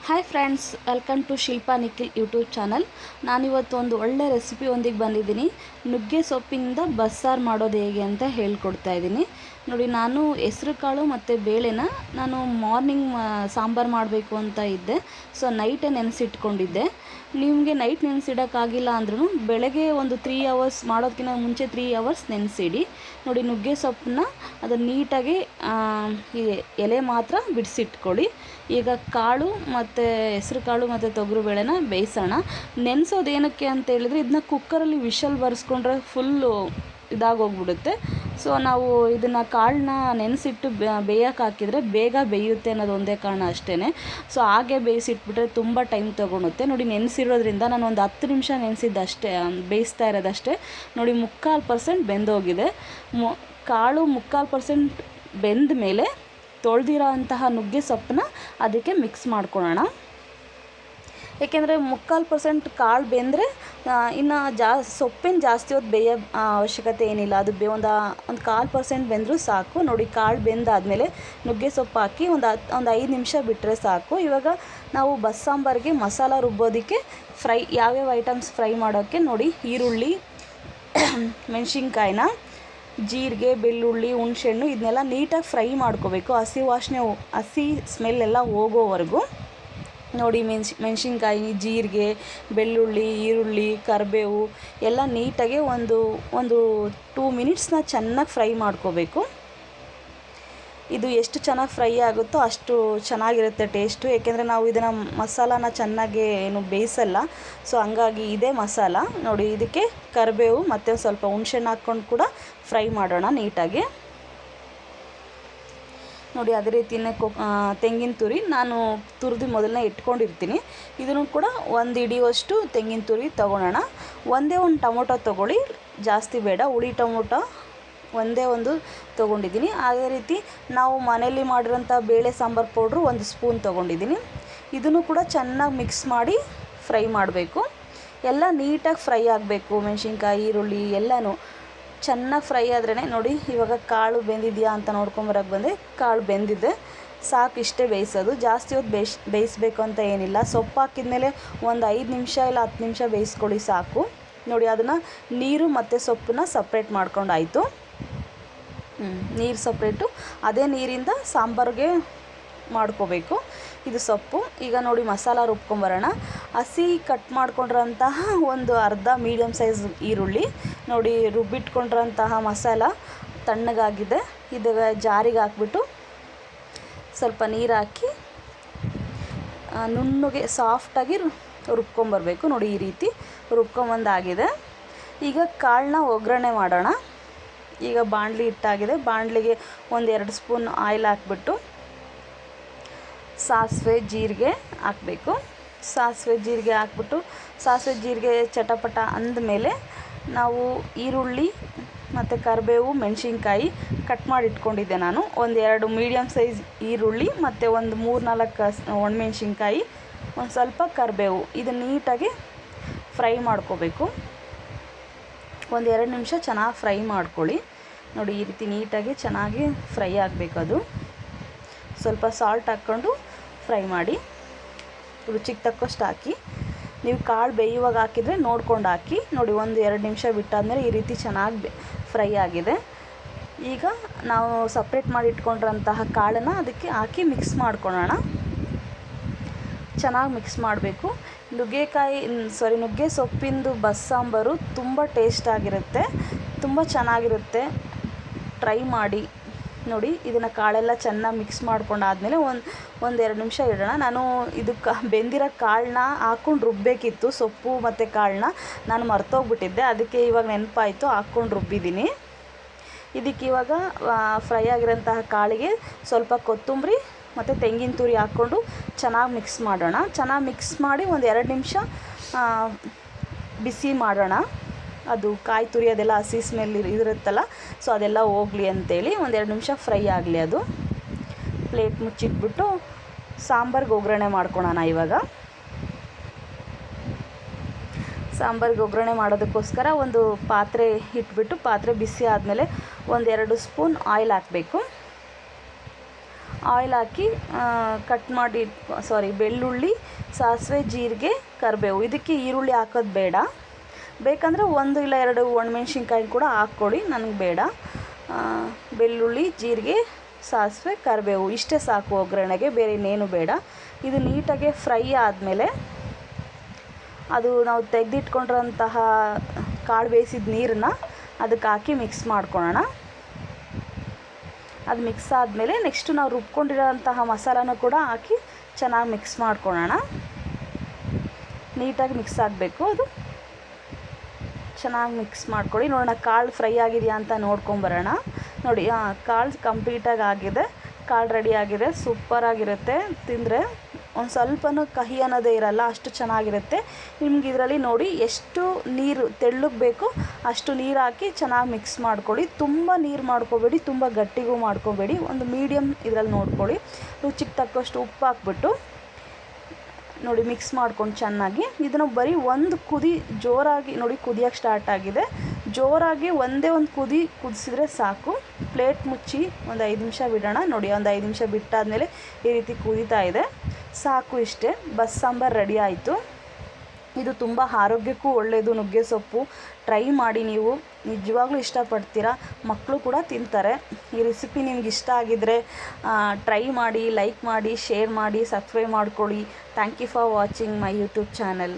Hi friends, welcome to Shilpa Nikhil YouTube channel. ನಾನಿವತ್ತು ಒಂದು ಒಳ್ಳೆ ರೆಸಿಪಿ ಒಂದಿಗೆ ಬಂದಿದ್ದೀನಿ. ನುಗ್ಗೆ ಸೊಪ್ಪಿಂದ ಬಸ್ಸಾರು ಮಾಡೋದು ಹೇಗೆ ಅಂತ ಹೇಳ್ಕೊಡ್ತಾ ಇದ್ದೀನಿ. ನೋಡಿ, ನಾನು ಹೆಸ್ರು ಕಾಳು ಮತ್ತು ಬೇಳೆನ ನಾನು ಮಾರ್ನಿಂಗ್ ಸಾಂಬಾರು ಮಾಡಬೇಕು ಅಂತ ಇದ್ದೆ. ಸೊ ನೈಟೇ ನೆನೆಸಿಟ್ಕೊಂಡಿದ್ದೆ. ನಿಮಗೆ ನೈಟ್ ನೆನೆಸಿಡೋಕ್ಕಾಗಿಲ್ಲ ಅಂದ್ರೂ ಬೆಳಗ್ಗೆ ಒಂದು 3 ಅವರ್ಸ್ ಮಾಡೋದಕ್ಕಿಂತ ಮುಂಚೆ 3 ಅವರ್ಸ್ ನೆನೆಸಿಡಿ. ನೋಡಿ, ನುಗ್ಗೆ ಸೊಪ್ಪನ್ನ ಅದನ್ನು ನೀಟಾಗಿ ಎಲೆ ಮಾತ್ರ ಬಿಡಿಸಿಟ್ಕೊಳ್ಳಿ. ಈಗ ಕಾಳು ಮತ್ತು ಹೆಸ್ರು ಕಾಳು ಮತ್ತು ತೊಗರು ಬೇಳೆನ ಬೇಯಿಸೋಣ. ನೆನೆಸೋದು ಏನಕ್ಕೆ ಅಂತ ಹೇಳಿದರೆ, ಇದನ್ನ ಕುಕ್ಕರಲ್ಲಿ ವಿಷಲ್ ಬರೆಸ್ಕೊಂಡ್ರೆ ಫುಲ್ಲು ಇದಾಗೋಗ್ಬಿಡುತ್ತೆ. ಸೊ ನಾವು ಇದನ್ನು ಕಾಳನ್ನ ನೆನೆಸಿಟ್ಟು ಬೇಯಕ್ಕೆ ಹಾಕಿದರೆ ಬೇಗ ಬೇಯುತ್ತೆ ಅನ್ನೋದು ಒಂದೇ ಕಾರಣ ಅಷ್ಟೇ. ಸೊ ಹಾಗೆ ಬೇಯಿಸಿಟ್ಬಿಟ್ರೆ ತುಂಬ ಟೈಮ್ ತೊಗೊಳುತ್ತೆ. ನೋಡಿ, ನೆನೆಸಿರೋದ್ರಿಂದ ನಾನು ಒಂದು 10 ನಿಮಿಷ ನೆನೆಸಿದ್ದಷ್ಟೇ, ಬೇಯಿಸ್ತಾ ಇರೋದಷ್ಟೇ. ನೋಡಿ, 3/4% ಬೆಂದೋಗಿದೆ. ಕಾಳು 3/4% ಬೆಂದ ಮೇಲೆ ತೊಳೆದಿರೋ ಅಂತಹ ನುಗ್ಗೆ ಸೊಪ್ಪನ್ನ ಅದಕ್ಕೆ ಮಿಕ್ಸ್ ಮಾಡ್ಕೊಳ್ಳೋಣ. ಏಕೆಂದರೆ 3/4% ಕಾಳು ಬೆಂದರೆ ಇನ್ನು ಸೊಪ್ಪೇನು ಜಾಸ್ತಿ ಹೊತ್ತು ಬೇಯೋ ಅವಶ್ಯಕತೆ ಏನಿಲ್ಲ. ಅದು ಒಂದು 1/4% ಬೆಂದರೂ ಸಾಕು. ನೋಡಿ, ಕಾಳು ಬೆಂದಾದಮೇಲೆ ನುಗ್ಗೆ ಸೊಪ್ಪು ಹಾಕಿ ಒಂದು 5 ನಿಮಿಷ ಬಿಟ್ಟರೆ ಸಾಕು. ಇವಾಗ ನಾವು ಬಸ್ಸಾಂಬಾರಿಗೆ ಮಸಾಲ ರುಬ್ಬೋದಕ್ಕೆ ಯಾವ್ಯಾವ ಐಟಮ್ಸ್ ಫ್ರೈ ಮಾಡೋಕ್ಕೆ ನೋಡಿ, ಈರುಳ್ಳಿ, ಮೆಣಸಿನ್ಕಾಯಿನ, ಜೀರಿಗೆ, ಬೆಳ್ಳುಳ್ಳಿ, ಹುಣಸೆಹಣ್ಣು ಇದನ್ನೆಲ್ಲ ನೀಟಾಗಿ ಫ್ರೈ ಮಾಡ್ಕೋಬೇಕು. ಹಸಿ ಸ್ಮೆಲ್ ಎಲ್ಲ ಹೋಗೋವರೆಗೂ. ನೋಡಿ, ಮೆಣಸಿನ್ಕಾಯಿ, ಜೀರಿಗೆ, ಬೆಳ್ಳುಳ್ಳಿ, ಈರುಳ್ಳಿ, ಕರಿಬೇವು ಎಲ್ಲ ನೀಟಾಗಿ ಒಂದು 2 ಮಿನಿಟ್ಸ್ನ ಚೆನ್ನಾಗಿ ಫ್ರೈ ಮಾಡ್ಕೋಬೇಕು. ಇದು ಎಷ್ಟು ಚೆನ್ನಾಗಿ ಫ್ರೈ ಆಗುತ್ತೋ ಅಷ್ಟು ಚೆನ್ನಾಗಿರುತ್ತೆ ಟೇಸ್ಟು. ಏಕೆಂದರೆ ನಾವು ಇದನ್ನು ಮಸಾಲಾನ ಚೆನ್ನಾಗಿ ಏನು ಬೇಯಿಸಲ್ಲ. ಸೊ ಹಂಗಾಗಿ ಇದೇ ಮಸಾಲ. ನೋಡಿ, ಇದಕ್ಕೆ ಕರಿಬೇವು ಮತ್ತು ಸ್ವಲ್ಪ ಹುಣಸೆಹಣ್ಣು ಹಾಕ್ಕೊಂಡು ಕೂಡ ಫ್ರೈ ಮಾಡೋಣ ನೀಟಾಗಿ. ನೋಡಿ, ಅದೇ ರೀತಿಯೇ ತೆಂಗಿನ ತುರಿ ನಾನು ತುರಿದು ಮೊದಲನೇ ಇಟ್ಕೊಂಡಿರ್ತೀನಿ. ಇದನ್ನು ಕೂಡ ಒಂದು ಹಿಡಿಯುವಷ್ಟು ತೆಂಗಿನ ತುರಿ ತೊಗೊಳೋಣ. ಒಂದೇ ಒಂದು ಟೊಮೊಟೊ ತೊಗೊಳ್ಳಿ, ಜಾಸ್ತಿ ಬೇಡ. ಹುಳಿ ಟೊಮೊಟೊ ಒಂದೇ ಒಂದು ತೊಗೊಂಡಿದ್ದೀನಿ. ಅದೇ ರೀತಿ ನಾವು ಮನೇಲಿ ಮಾಡಿರೋಂಥ ಬೇಳೆ ಸಾಂಬಾರು ಪೌಡ್ರು 1 ಸ್ಪೂನ್ ತೊಗೊಂಡಿದ್ದೀನಿ. ಇದನ್ನು ಕೂಡ ಚೆನ್ನಾಗಿ ಮಿಕ್ಸ್ ಮಾಡಿ ಫ್ರೈ ಮಾಡಬೇಕು. ಎಲ್ಲ ನೀಟಾಗಿ ಫ್ರೈ ಆಗಬೇಕು. ಮೆಣಸಿನ್ಕಾಯಿ, ಈರುಳ್ಳಿ ಎಲ್ಲನೂ ಚೆನ್ನಾಗಿ ಫ್ರೈ ಆದ್ರೇ. ನೋಡಿ, ಇವಾಗ ಕಾಳು ಬೆಂದಿದೆಯಾ ಅಂತ ನೋಡ್ಕೊಂಬರಕ್ಕೆ ಬಂದೆ. ಕಾಳು ಬೆಂದಿದೆ, ಸಾಕು. ಇಷ್ಟೇ ಬೇಯಿಸೋದು. ಜಾಸ್ತಿ ಹೊತ್ತು ಬೇಯಿಸ್ಬೇಕು ಅಂತ ಏನಿಲ್ಲ. ಸೊಪ್ಪು ಹಾಕಿದ್ಮೇಲೆ ಒಂದು 5 ನಿಮಿಷ ಇಲ್ಲ 10 ನಿಮಿಷ ಬೇಯಿಸ್ಕೊಳ್ಳಿ ಸಾಕು. ನೋಡಿ, ಅದನ್ನು ನೀರು ಮತ್ತು ಸೊಪ್ಪನ್ನ ಸಪ್ರೇಟ್ ಮಾಡ್ಕೊಂಡಾಯಿತು. ನೀರು ಸಪ್ರೇಟು, ಅದೇ ನೀರಿಂದ ಸಾಂಬಾರಿಗೆ ಮಾಡ್ಕೋಬೇಕು. ಇದು ಸೊಪ್ಪು. ಈಗ ನೋಡಿ, ಮಸಾಲ ರುಬ್ಕೊಂಬರೋಣ. ಹಸಿ ಕಟ್ ಮಾಡ್ಕೊಂಡಿರೋಂತಹ ಒಂದು ಅರ್ಧ ಮೀಡಿಯಮ್ ಸೈಜ್ ಈರುಳ್ಳಿ. ನೋಡಿ, ರುಬ್ಬಿಟ್ಕೊಂಡಿರೋಂತಹ ಮಸಾಲ ತಣ್ಣಗಾಗಿದೆ. ಇದು ಜಾರಿಗೆ ಹಾಕ್ಬಿಟ್ಟು ಸ್ವಲ್ಪ ನೀರು ಹಾಕಿ ನುಣ್ಣಗೆ ಸಾಫ್ಟಾಗಿ ರುಬ್ಕೊಂಬರ್ಬೇಕು. ನೋಡಿ, ಈ ರೀತಿ ರುಬ್ಕೊಂಬಂದಾಗಿದೆ. ಈಗ ಕಾಳನ್ನ ಒಗ್ಗರಣೆ ಮಾಡೋಣ. ಈಗ ಬಾಣಲಿ ಇಟ್ಟಾಗಿದೆ. ಬಾಣಲಿಗೆ 1-2 ಸ್ಪೂನ್ ಆಯಿಲ್ ಹಾಕ್ಬಿಟ್ಟು ಸಾಸಿವೆ ಜೀರಿಗೆ ಹಾಕಬೇಕು. ಸಾಸಿವೆ ಜೀರಿಗೆ ಚಟಪಟ ಅಂದಮೇಲೆ ನಾವು ಈರುಳ್ಳಿ ಮತ್ತು ಕರಿಬೇವು, ಮೆಣಸಿನ್ಕಾಯಿ ಕಟ್ ಮಾಡಿ ಇಟ್ಕೊಂಡಿದ್ದೆ ನಾನು. 1-2 ಮೀಡಿಯಮ್ ಸೈಜ್ ಈರುಳ್ಳಿ ಮತ್ತು ಒಂದು 3-4 ಒಣಮೆಣ್ಸಿನ್ಕಾಯಿ, ಒಂದು ಸ್ವಲ್ಪ ಕರಿಬೇವು, ಇದು ನೀಟಾಗಿ ಫ್ರೈ ಮಾಡ್ಕೋಬೇಕು. 1-2 ನಿಮಿಷ ಚೆನ್ನಾಗಿ ಫ್ರೈ ಮಾಡ್ಕೊಳ್ಳಿ. ನೋಡಿ, ಈ ರೀತಿ ನೀಟಾಗಿ ಚೆನ್ನಾಗಿ ಫ್ರೈ ಆಗಬೇಕು. ಅದು ಸ್ವಲ್ಪ ಸಾಲ್ಟ್ ಹಾಕ್ಕೊಂಡು ಫ್ರೈ ಮಾಡಿ. ರುಚಿಗೆ ತಕ್ಕಷ್ಟು ಹಾಕಿ. ನೀವು ಕಾಳು ಬೇಯುವಾಗ ಹಾಕಿದರೆ ನೋಡ್ಕೊಂಡು ಹಾಕಿ. ನೋಡಿ, 1-2 ನಿಮಿಷ ಬಿಟ್ಟಾದಮೇಲೆ ಈ ರೀತಿ ಚೆನ್ನಾಗಿ ಫ್ರೈ ಆಗಿದೆ. ಈಗ ನಾವು ಸಪ್ರೇಟ್ ಮಾಡಿ ಇಟ್ಕೊಂಡಿರೋಂತಹ ಕಾಳನ್ನು ಅದಕ್ಕೆ ಹಾಕಿ ಮಿಕ್ಸ್ ಮಾಡ್ಕೊಳ್ಳೋಣ. ಚೆನ್ನಾಗಿ ಮಿಕ್ಸ್ ಮಾಡಬೇಕು. ನುಗ್ಗೆ ಸೊಪ್ಪಿಂದು ಬಸ್ಸಾಂಬಾರು ತುಂಬ ಟೇಸ್ಟಾಗಿರುತ್ತೆ, ತುಂಬ ಚೆನ್ನಾಗಿರುತ್ತೆ. ಟ್ರೈ ಮಾಡಿ. ನೋಡಿ, ಇದನ್ನು ಕಾಳೆಲ್ಲ ಚೆನ್ನಾಗಿ ಮಿಕ್ಸ್ ಮಾಡ್ಕೊಂಡಾದಮೇಲೆ 1-2 ನಿಮಿಷ ಇಡೋಣ. ನಾನು ಇದಕ್ಕೆ ಬೆಂದಿರೋ ಕಾಳನ್ನ ಹಾಕ್ಕೊಂಡು ರುಬ್ಬಬೇಕಿತ್ತು, ಸೊಪ್ಪು ಮತ್ತು ಕಾಳನ್ನ. ನಾನು ಮರ್ತೋಗ್ಬಿಟ್ಟಿದ್ದೆ. ಅದಕ್ಕೆ ಇವಾಗ ನೆನಪಾಯಿತು, ಹಾಕ್ಕೊಂಡು ರುಬ್ಬಿದ್ದೀನಿ. ಇದಕ್ಕೆ ಇವಾಗ ಫ್ರೈ ಆಗಿರೋಂತಹ ಕಾಳಿಗೆ ಸ್ವಲ್ಪ ಕೊತ್ತಂಬರಿ ಮತ್ತು ತೆಂಗಿನ ತುರಿ ಹಾಕ್ಕೊಂಡು ಚೆನ್ನಾಗಿ ಮಿಕ್ಸ್ ಮಾಡೋಣ. ಚೆನ್ನಾಗಿ ಮಿಕ್ಸ್ ಮಾಡಿ 1-2 ನಿಮಿಷ ಬಿಸಿ ಮಾಡೋಣ. ಅದು ಕಾಯಿ ತುರಿ ಅದೆಲ್ಲ ಹಸಿ ಸ್ಮೆಲ್ ಇರುತ್ತಲ್ಲ, ಸೊ ಅದೆಲ್ಲ ಹೋಗಲಿ ಅಂತೇಳಿ 1-2 ನಿಮಿಷ ಫ್ರೈ ಆಗಲಿ. ಅದು ಪ್ಲೇಟ್ ಮುಚ್ಚಿಟ್ಬಿಟ್ಟು ಸಾಂಬಾರಿಗೆ ಒಗ್ಗರಣೆ ಮಾಡ್ಕೊಳ್ಳೋಣ. ಇವಾಗ ಸಾಂಬಾರಿಗೆ ಒಗ್ಗರಣೆ ಮಾಡೋದಕ್ಕೋಸ್ಕರ ಒಂದು ಪಾತ್ರೆ ಇಟ್ಬಿಟ್ಟು, ಪಾತ್ರೆ ಬಿಸಿ ಆದಮೇಲೆ 1-2 ಸ್ಪೂನ್ ಆಯಿಲ್ ಹಾಕಬೇಕು. ಆಯಿಲ್ ಹಾಕಿ ಕಟ್ ಮಾಡಿ ಬೆಳ್ಳುಳ್ಳಿ, ಸಾಸಿವೆ, ಜೀರಿಗೆ, ಕರಿಬೇವು. ಇದಕ್ಕೆ ಈರುಳ್ಳಿ ಹಾಕೋದು ಬೇಡ. ಬೇಕಂದರೆ 1 ಇಲ್ಲ 2 ಒಣಮೆಣ್ಸಿನ್ಕಾಯಿ ಕೂಡ ಹಾಕ್ಕೊಳ್ಳಿ, ನನಗೆ ಬೇಡ. ಬೆಳ್ಳುಳ್ಳಿ, ಜೀರಿಗೆ, ಸಾಸಿವೆ, ಕರಿಬೇವು ಇಷ್ಟೇ ಸಾಕು ಒಗ್ಗರಣೆಗೆ, ಬೇರೆ ಇನ್ನೇನು ಬೇಡ. ಇದು ನೀಟಾಗಿ ಫ್ರೈ ಆದಮೇಲೆ ಅದು ನಾವು ತೆಗೆದಿಟ್ಕೊಂಡಿರೋಂತಹ ಕಾಳು ಬೇಯಿಸಿದ ನೀರನ್ನ ಅದಕ್ಕೆ ಹಾಕಿ ಮಿಕ್ಸ್ ಮಾಡ್ಕೊಳ್ಳೋಣ. ಅದು ಮಿಕ್ಸ್ ಆದಮೇಲೆ ನೆಕ್ಸ್ಟು ನಾವು ರುಬ್ಕೊಂಡಿರೋಂತಹ ಮಸಾಲಾನು ಕೂಡ ಹಾಕಿ ಚೆನ್ನಾಗಿ ಮಿಕ್ಸ್ ಮಾಡ್ಕೊಳ್ಳೋಣ. ನೀಟಾಗಿ ಮಿಕ್ಸ್ ಆಗಬೇಕು. ಅದು ಚೆನ್ನಾಗಿ ಮಿಕ್ಸ್ ಮಾಡ್ಕೊಳ್ಳಿ. ನೋಡೋಣ ಕಾಳು ಫ್ರೈ ಆಗಿದೆಯಾ ಅಂತ ನೋಡ್ಕೊಂಬರೋಣ. ನೋಡಿ, ಕಾಳು ಕಂಪ್ಲೀಟಾಗಿ ಆಗಿದೆ, ಕಾಳು ರೆಡಿ ಆಗಿದೆ. ಸೂಪರಾಗಿರುತ್ತೆ. ತಿಂದರೆ ಒಂದು ಸ್ವಲ್ಪನೂ ಕಹಿ ಅನ್ನೋದೇ ಇರಲ್ಲ, ಅಷ್ಟು ಚೆನ್ನಾಗಿರುತ್ತೆ. ನಿಮ್ಗೆ ಇದರಲ್ಲಿ ನೋಡಿ ಎಷ್ಟು ನೀರು ತೆಳ್ಳಗೆ ಬೇಕು ಅಷ್ಟು ನೀರು ಹಾಕಿ ಚೆನ್ನಾಗಿ ಮಿಕ್ಸ್ ಮಾಡ್ಕೊಳ್ಳಿ. ತುಂಬ ನೀರು ಮಾಡ್ಕೋಬೇಡಿ, ತುಂಬ ಗಟ್ಟಿಗೂ ಮಾಡ್ಕೋಬೇಡಿ. ಒಂದು ಮೀಡಿಯಮ್ ಇದರಲ್ಲಿ ನೋಡ್ಕೊಳ್ಳಿ. ರುಚಿಗೆ ತಕ್ಕಷ್ಟು ಉಪ್ಪು ಹಾಕ್ಬಿಟ್ಟು ನೋಡಿ ಮಿಕ್ಸ್ ಮಾಡ್ಕೊಂಡು ಚೆನ್ನಾಗಿ ಇದನ್ನು ಬರೀ ಒಂದು ಕುದಿ ಜೋರಾಗಿ ನೋಡಿ ಕುದಿಯೋಕ್ಕೆ ಸ್ಟಾರ್ಟ್ ಆಗಿದೆ. ಜೋರಾಗಿ ಒಂದೇ ಒಂದು ಕುದಿ ಕುದಿಸಿದ್ರೆ ಸಾಕು. ಪ್ಲೇಟ್ ಮುಚ್ಚಿ ಒಂದು 5 ನಿಮಿಷ ಬಿಡೋಣ. ನೋಡಿ, ಒಂದು 5 ನಿಮಿಷ ಬಿಟ್ಟಾದಮೇಲೆ ಈ ರೀತಿ ಕುದೀತಾ ಇದೆ. ಸಾಕು, ಇಷ್ಟೇ. ಬಸ್ಸಾಂಬಾರು ರೆಡಿ ಆಯಿತು. ಇದು ತುಂಬ ಆರೋಗ್ಯಕ್ಕೂ ಒಳ್ಳೆಯದು. ನುಗ್ಗೆ ಸೊಪ್ಪು ಟ್ರೈ ಮಾಡಿ, ನೀವು ನಿಜವಾಗ್ಲೂ ಇಷ್ಟಪಡ್ತೀರಾ. ಮಕ್ಕಳು ಕೂಡ ತಿಂತಾರೆ. ಈ ರೆಸಿಪಿ ನಿಮ್ಗೆ ಇಷ್ಟ ಆಗಿದ್ದರೆ ಟ್ರೈ ಮಾಡಿ, ಲೈಕ್ ಮಾಡಿ, ಶೇರ್ ಮಾಡಿ, ಸಬ್ಸ್ಕ್ರೈಬ್ ಮಾಡ್ಕೊಳ್ಳಿ. Thank you for watching my YouTube channel.